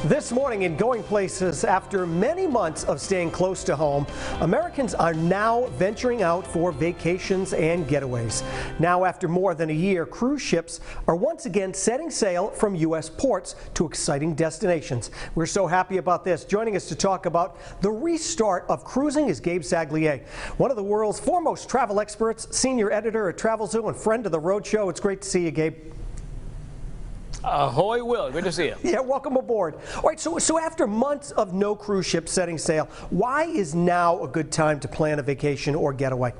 This morning in Going Places, after many months of staying close to home, Americans are now venturing out for vacations and getaways. Now, after more than a year, cruise ships are once again setting sail from U.S. ports to exciting destinations. We're so happy about this. Joining us to talk about the restart of cruising is Gabe Saglier, one of the world's foremost travel experts, senior editor at TravelZoo and friend of the Roadshow. It's great to see you, Gabe. Ahoy, Will. Good to see you. Yeah, welcome aboard. All right, so after months of no cruise ships setting sail, why is now a good time to plan a vacation or getaway?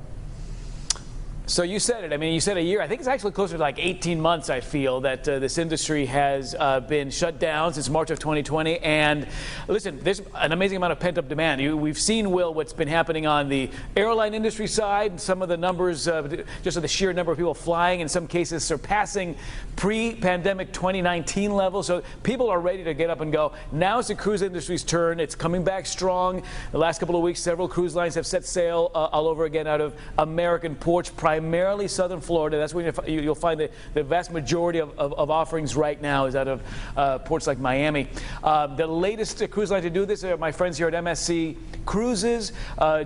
So you said it. I mean, you said a year. I think it's actually closer to like 18 months, I feel, that this industry has been shut down since March of 2020. And listen, there's an amazing amount of pent-up demand. We've seen, Will, what's been happening on the airline industry side. Some of the numbers, just of the sheer number of people flying, in some cases surpassing pre-pandemic 2019 levels. So people are ready to get up and go. Now it's the cruise industry's turn. It's coming back strong. The last couple of weeks, several cruise lines have set sail all over again out of American ports, primarily southern Florida. That's where you'll find the vast majority of offerings right now is out of ports like Miami. The latest cruise line to do this are my friends here at MSC Cruises.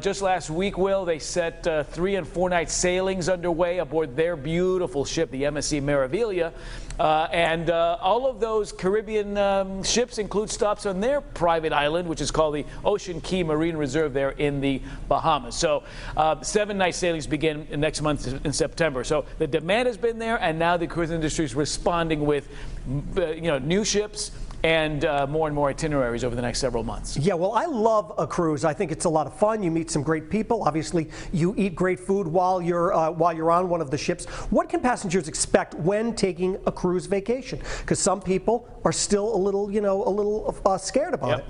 Just last week, Will, they set 3- and 4-night sailings underway aboard their beautiful ship, the MSC Meraviglia. And all of those Caribbean ships include stops on their private island, which is called the Ocean Key Marine Reserve there in the Bahamas. So 7-night sailings begin next month in September. So the demand has been there, and now the cruise industry is responding with new ships and more and more itineraries over the next several months. Yeah, well, I love a cruise. I think it's a lot of fun. You meet some great people. Obviously, you eat great food while you're on one of the ships. What can passengers expect when taking a cruise vacation? Because some people are still a little scared about it.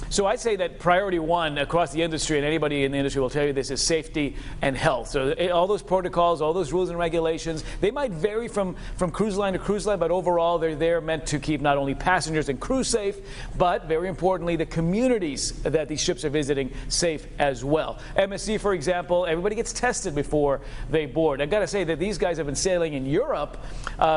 So I'd say that priority one across the industry, and anybody in the industry will tell you this, is safety and health. So all those protocols, all those rules and regulations, they might vary from cruise line to cruise line, but overall they're there meant to keep not only passengers and crew safe, but very importantly, the communities that these ships are visiting safe as well. MSC, for example, everybody gets tested before they board. I've got to say that these guys have been sailing in Europe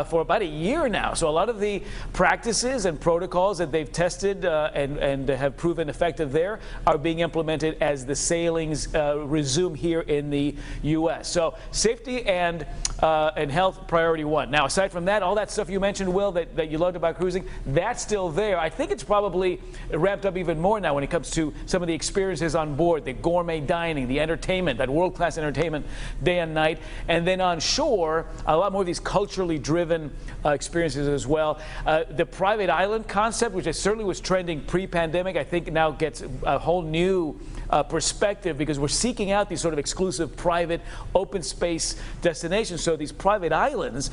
for about a year now. So a lot of the practices and protocols that they've tested and have proven effective there are being implemented as the sailings resume here in the U.S. So safety and health, priority one. Now, aside from that, all that stuff you mentioned, Will, that you loved about cruising, that's still there. I think it's probably ramped up even more now when it comes to some of the experiences on board, the gourmet dining, the entertainment, that world-class entertainment day and night. And then on shore, a lot more of these culturally driven experiences as well. The private island concept, which certainly was trending pre-pandemic, I think now gets a whole new perspective because we're seeking out these sort of exclusive private open space destinations. So these private islands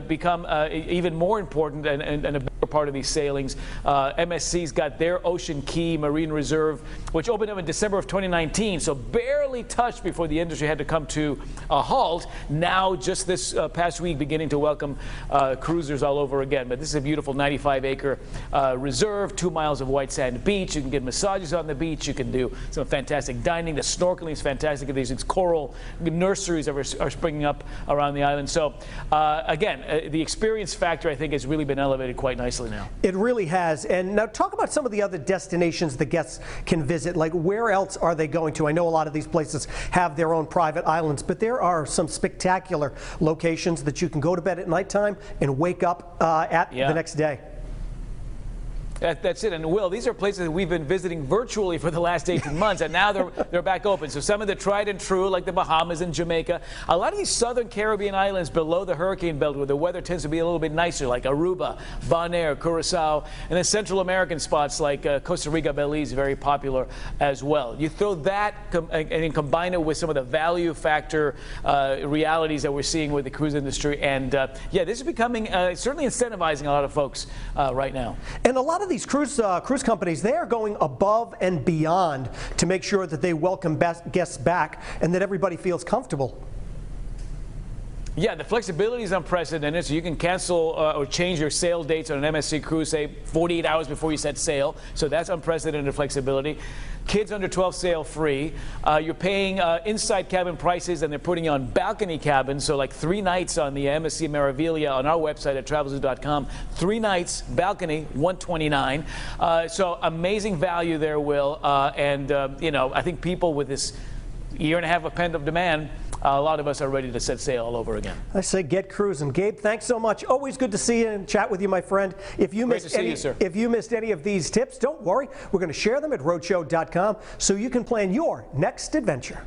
become even more important and a bigger part of these sailings. MSC's got their Ocean Key Marine Reserve, which opened up in December of 2019, so barely touched before the industry had to come to a halt. Now, just this past week, beginning to welcome cruisers all over again. But this is a beautiful 95-acre reserve, 2 miles of white sand beach. You can get massages on the beach. You can do some fantastic dining. The snorkeling is fantastic. These coral nurseries that are springing up around the island. So, again, the experience factor, I think, has really been elevated quite nicely now. It really has. And now talk about some of the other destinations the guests can visit. Like, where else are they going to? I know a lot of these places have their own private islands, but there are some spectacular locations that you can go to bed at nighttime and wake up the next day. That's it. And Will, these are places that we've been visiting virtually for the last 18 months, and now they're back open. So some of the tried and true, like the Bahamas and Jamaica, a lot of these southern Caribbean islands below the hurricane belt where the weather tends to be a little bit nicer, like Aruba, Bonaire, Curacao, and then Central American spots like Costa Rica, Belize, very popular as well. You throw that and combine it with some of the value factor realities that we're seeing with the cruise industry, and yeah, this is becoming certainly incentivizing a lot of folks right now. And a lot of these cruise companies, they are going above and beyond to make sure that they welcome guests back and that everybody feels comfortable. Yeah, the flexibility is unprecedented, so you can cancel or change your sail dates on an MSC cruise, say 48 hours before you set sail. So that's unprecedented flexibility. Kids under 12 sail free. You're paying inside cabin prices, and they're putting you on balcony cabins. So like 3 nights on the MSC Meraviglia on our website at travelzoo.com. 3 nights, balcony, $129. So amazing value there, Will. You know, I think people with this year and a half of pent-up demand, a lot of us are ready to set sail all over again. I say get cruising. Gabe, thanks so much. Always good to see you and chat with you, my friend. If you missed any of these tips, don't worry. We're going to share them at roadshow.com so you can plan your next adventure.